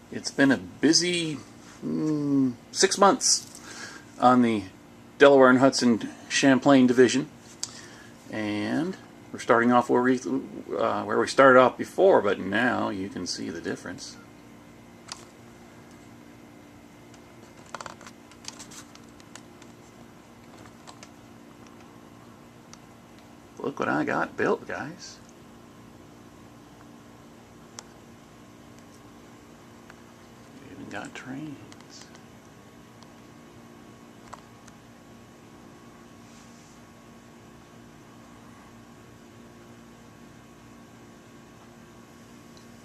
It's been a busy 6 months on the Delaware and Hudson Champlain division, and we're starting off where we started off before, but now you can see the difference. Look what I got built, guys. We even got trains.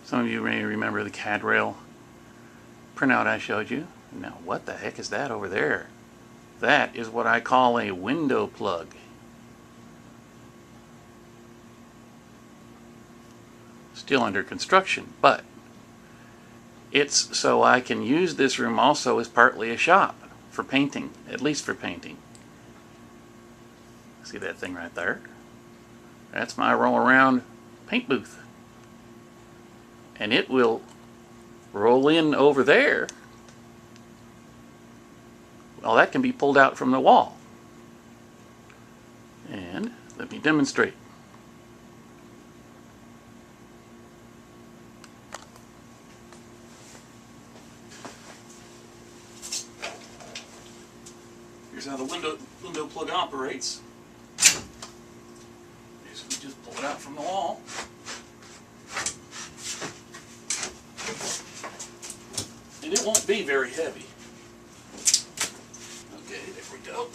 Some of you may remember the CAD rail printout I showed you. Now, what the heck is that over there? That is what I call a window plug. Still under construction, but it's so I can use this room also as partly a shop for painting, at least for painting. See that thing right there? That's my roll around paint booth. And it will roll in over there. Well, that can be pulled out from the wall. And let me demonstrate. Here's how the window plug operates. We just pull it out from the wall. And it won't be very heavy. Okay, there we go.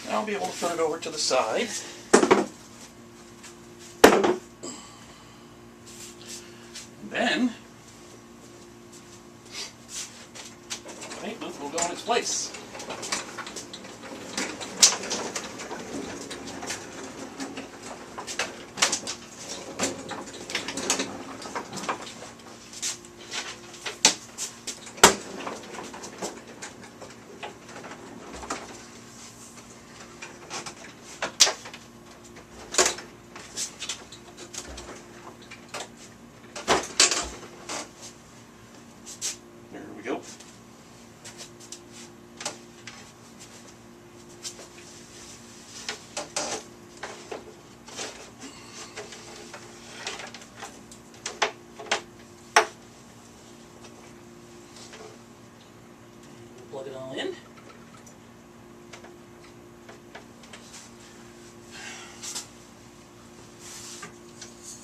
Now I'll be able to put it over to the side. And then the paint booth will go in its place. There we go. Plug it all in.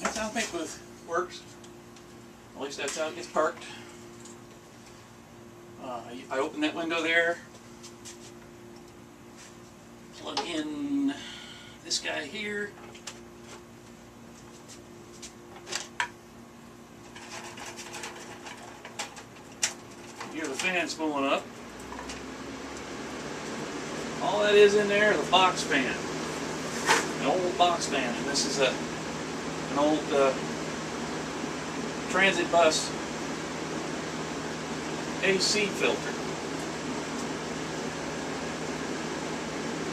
That's how the paint booth works. At least that's how it gets parked. I open that window there, plug in this guy here, hear the fan spooling up. All that is in there is a box fan, an old box fan, and this is an old transit bus AC filter.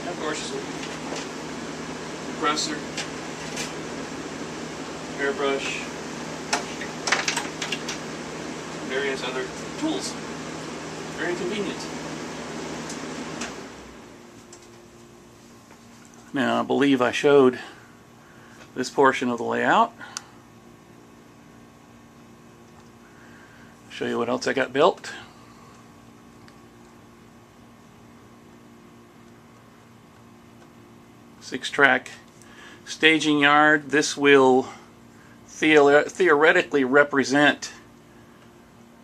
And of course, compressor, airbrush, various other tools. Very convenient. Now, I believe I showed this portion of the layout. Show you what else I got built. Six-track staging yard. This will theoretically represent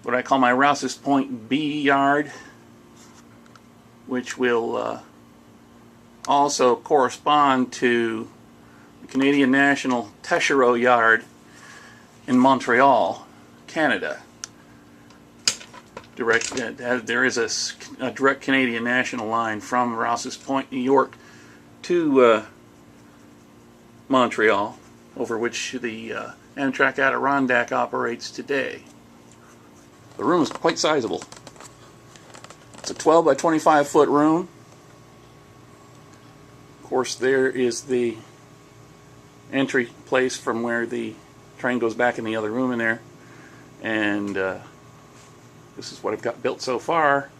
what I call my Rouse's Point B yard, which will also correspond to the Canadian National Taschereau yard in Montreal, Canada. There is a direct Canadian National line from Rouse's Point, New York to Montreal, over which the Amtrak Adirondack operates today. The room is quite sizable. It's a 12 by 25 foot room. Of course, there is the entry place from where the train goes back in the other room in there. And this is what I've got built so far.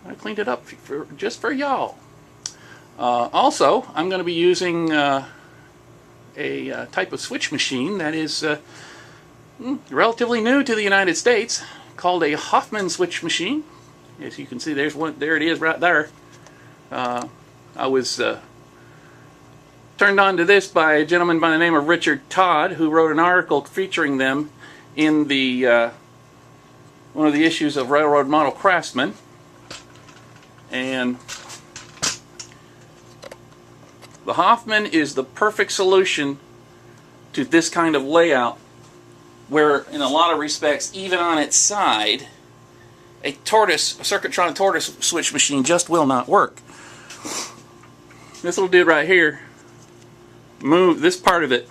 I cleaned it up just for y'all. Also, I'm going to be using a type of switch machine that is relatively new to the United States, called a Hoffman switch machine. As you can see, there's one. There it is, right there. I was turned on to this by a gentleman by the name of Richard Todd, who wrote an article featuring them in the one of the issues of Railroad Model Craftsman. And the Hoffman is the perfect solution to this kind of layout, where in a lot of respects, even on its side, a Circuitron tortoise switch machine just will not work. This little dude right here, this part of it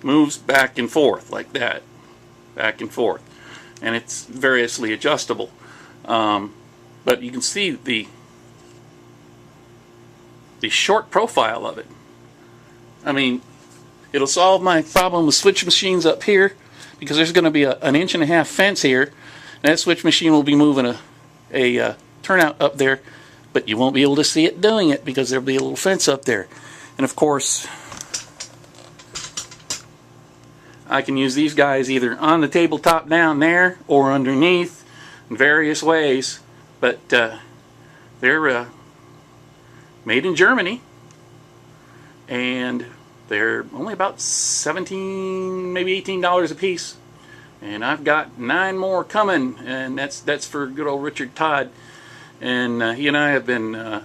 moves back and forth like that, back and forth, and it's variously adjustable. But you can see the short profile of it. I mean, it'll solve my problem with switch machines up here, because there's going to be an 1.5 inch fence here, and that switch machine will be moving a turnout up there, but you won't be able to see it doing it because there'll be a little fence up there. And of course, I can use these guys either on the tabletop down there or underneath in various ways, but they're made in Germany, and they're only about $17, maybe $18 a piece. And I've got 9 more coming, and that's for good old Richard Todd. And he and I have been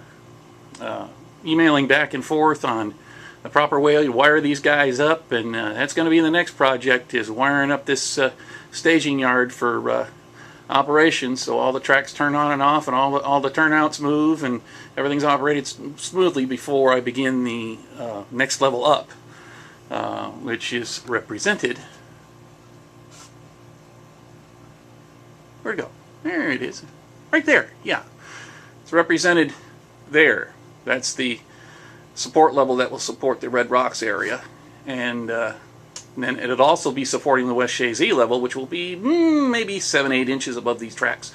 emailing back and forth on the proper way to wire these guys up, and that's going to be the next project, is wiring up this staging yard for operations, so all the tracks turn on and off, and all the turnouts move, and everything's operated smoothly before I begin the next level up, which is represented. Where'd it go? There it is, right there. Yeah, it's represented there. That's the support level that will support the Red Rocks area, and then it'll also be supporting the West Chazy level, which will be maybe 7-8 inches above these tracks.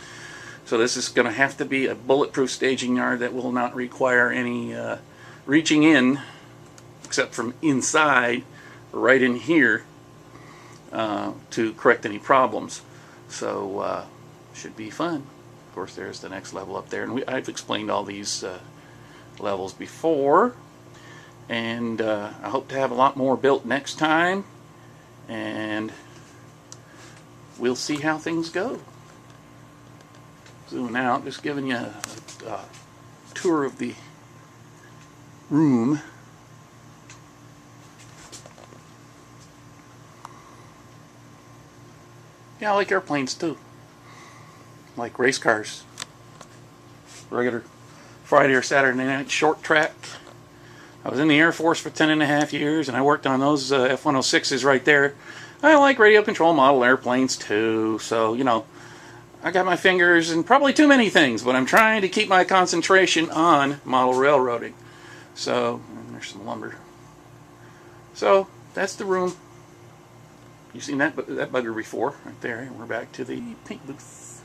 So this is going to have to be a bulletproof staging yard that will not require any reaching in, except from inside, right in here, to correct any problems. So should be fun. Of course, there's the next level up there, and I've explained all these levels before, and I hope to have a lot more built next time, and we'll see how things go. Zooming out, just giving you a tour of the room. Yeah, I like airplanes too. Like race cars. Regular Friday or Saturday night short track. I was in the Air Force for 10.5 years, and I worked on those F-106s right there. I like radio control model airplanes too, so, you know, I got my fingers in probably too many things, but I'm trying to keep my concentration on model railroading. So, and there's some lumber. So, that's the room. You've seen that bugger before, right there. And we're back to the paint booth.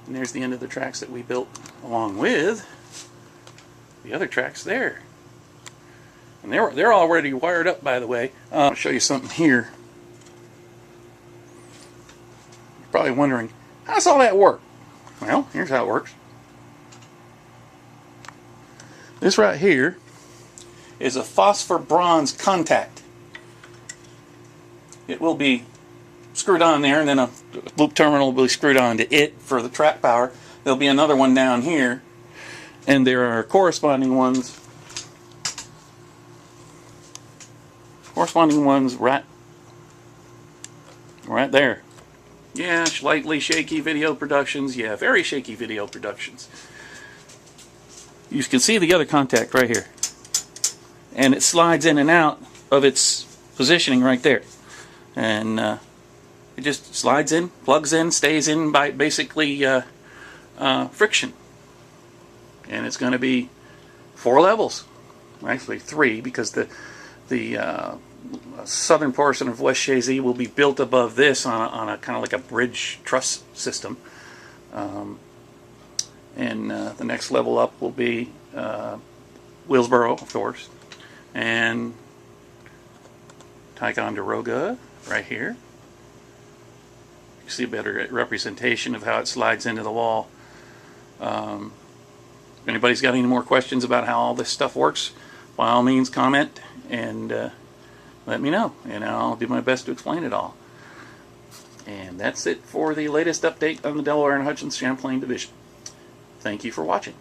And there's the end of the tracks that we built, along with the other tracks there. And they're already wired up, by the way. I'll show you something here. You're probably wondering, how does all that work? Well, here's how it works. This right here is a phosphor bronze contact. It will be screwed on there, and then a loop terminal will be screwed on to it for the track power. There'll be another one down here, and there are corresponding ones right there. Yeah, slightly shaky video productions. Yeah, very shaky video productions. You can see the other contact right here, and it slides in and out of its positioning right there, and it just slides in, plugs in, stays in by basically friction. And it's going to be 4 levels, actually 3, because the southern portion of West Chazy will be built above this on a kind of like a bridge truss system. And the next level up will be Willsboro, of course, and Ticonderoga right here. You see a better representation of how it slides into the wall. If anybody's got any more questions about how all this stuff works, by all means comment and let me know, and I'll do my best to explain it all. And that's it for the latest update on the Delaware and Hutchins Champlain Division. Thank you for watching.